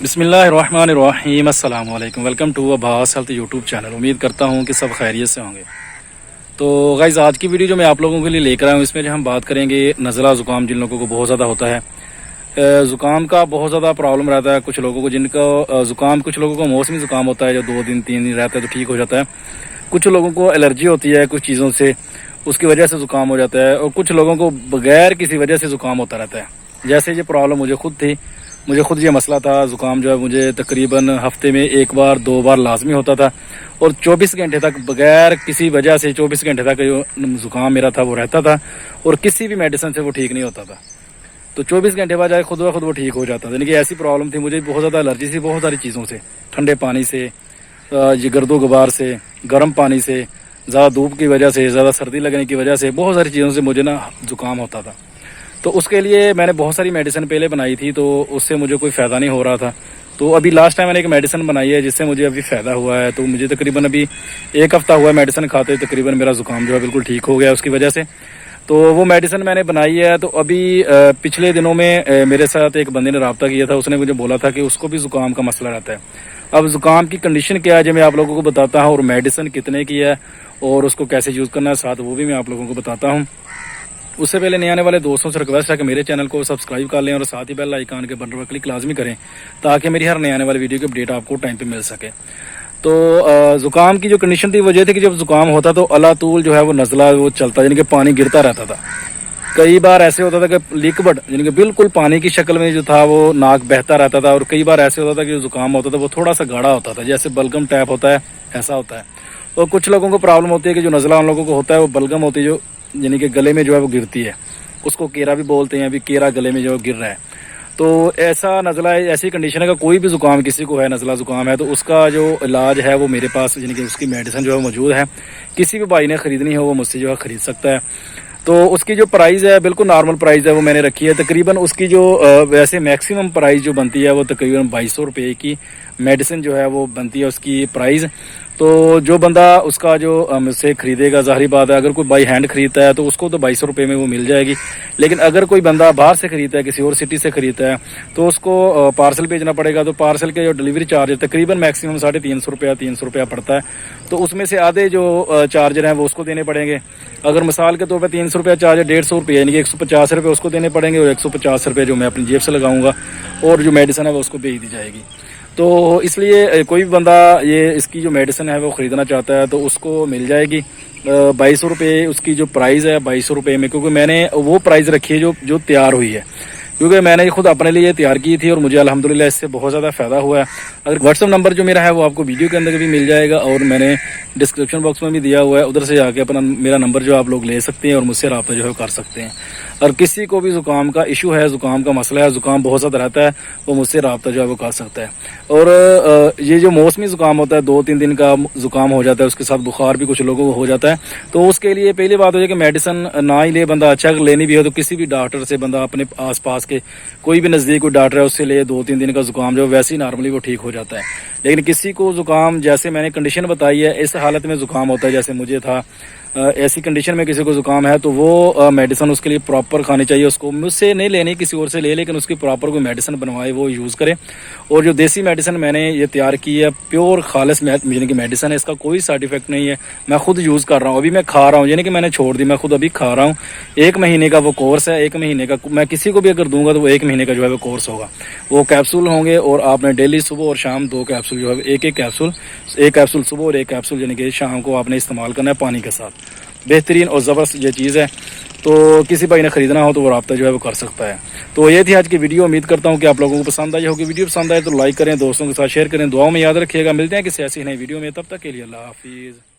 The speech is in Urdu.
بسم اللہ الرحمن الرحیم، السلام علیکم، welcome to Abbas health YouTube channel. امید کرتا ہوں کہ سب خیریت سے ہوں گے۔ تو گائز آج کی ویڈیو جو میں آپ لوگوں کے لیے لے کر آیا ہوں، اس میں جو ہم بات کریں گے نزلہ زکام جن لوگوں کو بہت زیادہ ہوتا ہے۔ زکام کا بہت زیادہ پرابلم رہتا ہے کچھ لوگوں کو، جن کا زکام کچھ لوگوں کو موسمی زکام ہوتا ہے جو 2 دن 3 دن رہتا ہے تو ٹھیک ہو جاتا ہے۔ کچھ لوگوں کو الرجی ہوتی ہے کچھ چیزوں سے، اس کی وجہ سے زکام ہو جاتا ہے، اور کچھ لوگوں کو بغیر کسی وجہ سے زکام ہوتا رہتا ہے۔ جیسے یہ پرابلم مجھے خود تھی، مجھے خود یہ مسئلہ تھا۔ زکام جو ہے مجھے تقریباً ہفتے میں 1 بار 2 بار لازمی ہوتا تھا، اور 24 گھنٹے تک بغیر کسی وجہ سے 24 گھنٹے تک جو زکام میرا تھا وہ رہتا تھا، اور کسی بھی میڈیسن سے وہ ٹھیک نہیں ہوتا تھا۔ تو 24 گھنٹے بعد جائے خود بخود وہ ٹھیک ہو جاتا تھا۔ یعنی کہ ایسی پرابلم تھی مجھے، بہت زیادہ الرجی تھی بہت ساری چیزوں سے، ٹھنڈے پانی سے، یہ گرد و غبار سے، گرم پانی سے، زیادہ دھوپ کی وجہ سے، زیادہ سردی لگنے کی وجہ سے، بہت ساری چیزوں سے مجھے نا زکام ہوتا تھا۔ تو اس کے لیے میں نے بہت ساری میڈیسن پہلے بنائی تھی، تو اس سے مجھے کوئی فائدہ نہیں ہو رہا تھا۔ تو ابھی لاسٹ ٹائم میں نے ایک میڈیسن بنائی ہے جس سے مجھے ابھی فائدہ ہوا ہے۔ تو مجھے تقریباً ابھی 1 ہفتہ ہوا ہے میڈیسن کھاتے، تقریباً میرا زکام جو ہے بالکل ٹھیک ہو گیا اس کی وجہ سے۔ تو وہ میڈیسن میں نے بنائی ہے۔ تو ابھی پچھلے دنوں میں میرے ساتھ ایک بندے نے رابطہ کیا تھا، اس نے مجھے بولا تھا کہ اس کو بھی زکام کا مسئلہ رہتا ہے۔ اب زکام کی کنڈیشن کیا ہے جو میں آپ لوگوں کو بتاتا ہوں، اور میڈیسن کتنے کی ہے اور اس کو کیسے یوز کرنا ہے ساتھ وہ بھی میں آپ لوگوں کو بتاتا ہوں۔ اس سے پہلے نئے آنے والے دوستوں سے ریکویسٹ ہے کہ میرے چینل کو سبسکرائب کر لیں، اور ساتھ ہی بیل آئیکن کے بٹن پر کلک لازمی کریں تاکہ میری ہر نئے آنے والی ویڈیو کی اپڈیٹ آپ کو ٹائم پہ مل سکے۔ تو زکام کی جو کنڈیشن تھی وہ یہ تھی کہ جب زکام ہوتا تو اللہ طول جو ہے وہ نزلہ وہ چلتا، یعنی کہ پانی گرتا رہتا تھا۔ کئی بار ایسے ہوتا تھا کہ لیکوڈ یعنی کہ بالکل پانی کی شکل میں جو تھا وہ ناک بہتا رہتا تھا، اور کئی بار ایسے ہوتا تھا کہ جو زکام ہوتا تھا وہ تھوڑا سا گاڑھا ہوتا تھا، جیسے بلگم ٹائپ ہوتا ہے ایسا ہوتا ہے۔ اور کچھ لوگوں کو پرابلم ہوتی ہے کہ جو نزلہ ان لوگوں کو ہوتا ہے وہ بلگم ہوتی ہے، جو یعنی کہ گلے میں جو ہے وہ گرتی ہے، اس کو کیرا بھی بولتے ہیں، ابھی کیرا گلے میں جو گر رہا ہے۔ تو ایسا نزلہ ایسی کنڈیشن ہے کہ کوئی بھی زکام کسی کو ہے، نزلہ زکام ہے، تو اس کا جو علاج ہے وہ میرے پاس یعنی کہ اس کی میڈیسن جو ہے موجود ہے۔ کسی بھی بھائی نے خریدنی ہو وہ مجھ سے جو ہے خرید سکتا ہے۔ تو اس کی جو پرائز ہے بالکل نارمل پرائز ہے، وہ میں نے رکھی ہے تقریباً اس کی جو ویسے میکسیمم پرائز جو بنتی ہے وہ تقریباً 2200 روپے کی میڈیسن جو ہے وہ بنتی ہے اس کی پرائز۔ تو جو بندہ اس کا جو مجھ سے خریدے گا، ظاہری بات ہے اگر کوئی بائی ہینڈ خریدتا ہے تو اس کو تو 2200 روپے میں وہ مل جائے گی، لیکن اگر کوئی بندہ باہر سے خریدتا ہے، کسی اور سٹی سے خریدتا ہے، تو اس کو پارسل بھیجنا پڑے گا۔ تو پارسل کے جو ڈلیوری چارج تقریباً میکسیمم 350 روپیہ 300 روپیہ پڑتا ہے۔ تو اس میں سے آدھے جو چارجر ہیں وہ اس کو دینے پڑیں گے۔ اگر مثال کے طور پہ 300 روپیہ چارج ہے، 150 روپیہ یعنی کہ 150 روپے اس کو دینے پڑیں گے، اور 150 روپے جو میں اپنی جیب سے لگاؤں گا، اور جو میڈیسن ہے وہ اس کو بھیج دی جائے گی۔ تو اس لیے کوئی بھی بندہ یہ اس کی جو میڈیسن ہے وہ خریدنا چاہتا ہے تو اس کو مل جائے گی 2200 روپے اس کی جو پرائز ہے 2200 روپے میں، کیونکہ میں نے وہ پرائز رکھی ہے جو تیار ہوئی ہے، کیونکہ میں نے خود اپنے لیے تیار کی تھی اور مجھے الحمدللہ اس سے بہت زیادہ فائدہ ہوا ہے۔ اگر واٹس ایپ نمبر جو میرا ہے وہ آپ کو ویڈیو کے اندر بھی مل جائے گا، اور میں نے ڈسکرپشن باکس میں بھی دیا ہوا ہے، ادھر سے جا کے اپنا میرا نمبر جو آپ لوگ لے سکتے ہیں اور مجھ سے رابطہ جو ہے کر سکتے ہیں۔ اور کسی کو بھی زکام کا ایشو ہے، زکام کا مسئلہ ہے، زکام بہت زیادہ رہتا ہے، وہ مجھ سے رابطہ جو ہے وہ کر سکتا ہے۔ اور یہ جو موسمی زکام ہوتا ہے 2-3 دن کا زکام ہو جاتا ہے، اس کے ساتھ بخار بھی کچھ لوگوں کو ہو جاتا ہے، تو اس کے لیے پہلی بات ہو ہے کہ میڈیسن نہ ہی لے بندہ، اچھا اگر لینی بھی ہو تو کسی بھی ڈاکٹر سے بندہ اپنے آس پاس کے کوئی بھی نزدیک کوئی ڈاکٹر ہے اس سے لے، 2-3 دن کا زکام جو ویسے ہی نارملی وہ ٹھیک ہو جاتا ہے۔ لیکن کسی کو زکام جیسے میں نے کنڈیشن بتائی ہے اس حالت میں زکام ہوتا ہے جیسے مجھے تھا، ایسی کنڈیشن میں کسی کو زکام ہے تو وہ میڈیسن اس کے لیے پراپر کھانی چاہیے، اس کو مجھ سے نہیں لینی کسی اور سے لے، لیکن اس کی پراپر کوئی میڈیسن بنوائے وہ یوز کرے۔ اور جو دیسی میڈیسن میں نے یہ تیار کی ہے پیور خالص یعنی کہ میڈیسن ہے، اس کا کوئی سائڈ ایفیکٹ نہیں ہے، میں خود یوز کر رہا ہوں، ابھی میں کھا رہا ہوں، یعنی کہ میں نے چھوڑ دی، میں خود ابھی کھا رہا ہوں۔ 1 مہینے کا وہ کورس ہے، 1 مہینے کا میں کسی کو بھی اگر دوں گا تو وہ 1 مہینے کا جو ہے وہ کورس ہوگا، وہ کیپسول ہوں گے، اور آپ نے ڈیلی صبح اور شام 2 کیپسول جو ہے ایک کیپسول صبح اور 1 کیپسول یعنی کہ شام کو آپ نے استعمال کرنا ہے پانی کے ساتھ۔ بہترین اور زبردست یہ چیز ہے، تو کسی بھائی نے خریدنا ہو تو وہ رابطہ جو ہے وہ کر سکتا ہے۔ تو یہ تھی آج کی ویڈیو، امید کرتا ہوں کہ آپ لوگوں کو پسند آئی ہوگی۔ ویڈیو پسند آئے تو لائک کریں، دوستوں کے ساتھ شیئر کریں، دعاؤں میں یاد رکھیے گا۔ ملتے ہیں کسی ایسی نئی ویڈیو میں، تب تک کے لیے اللہ حافظ۔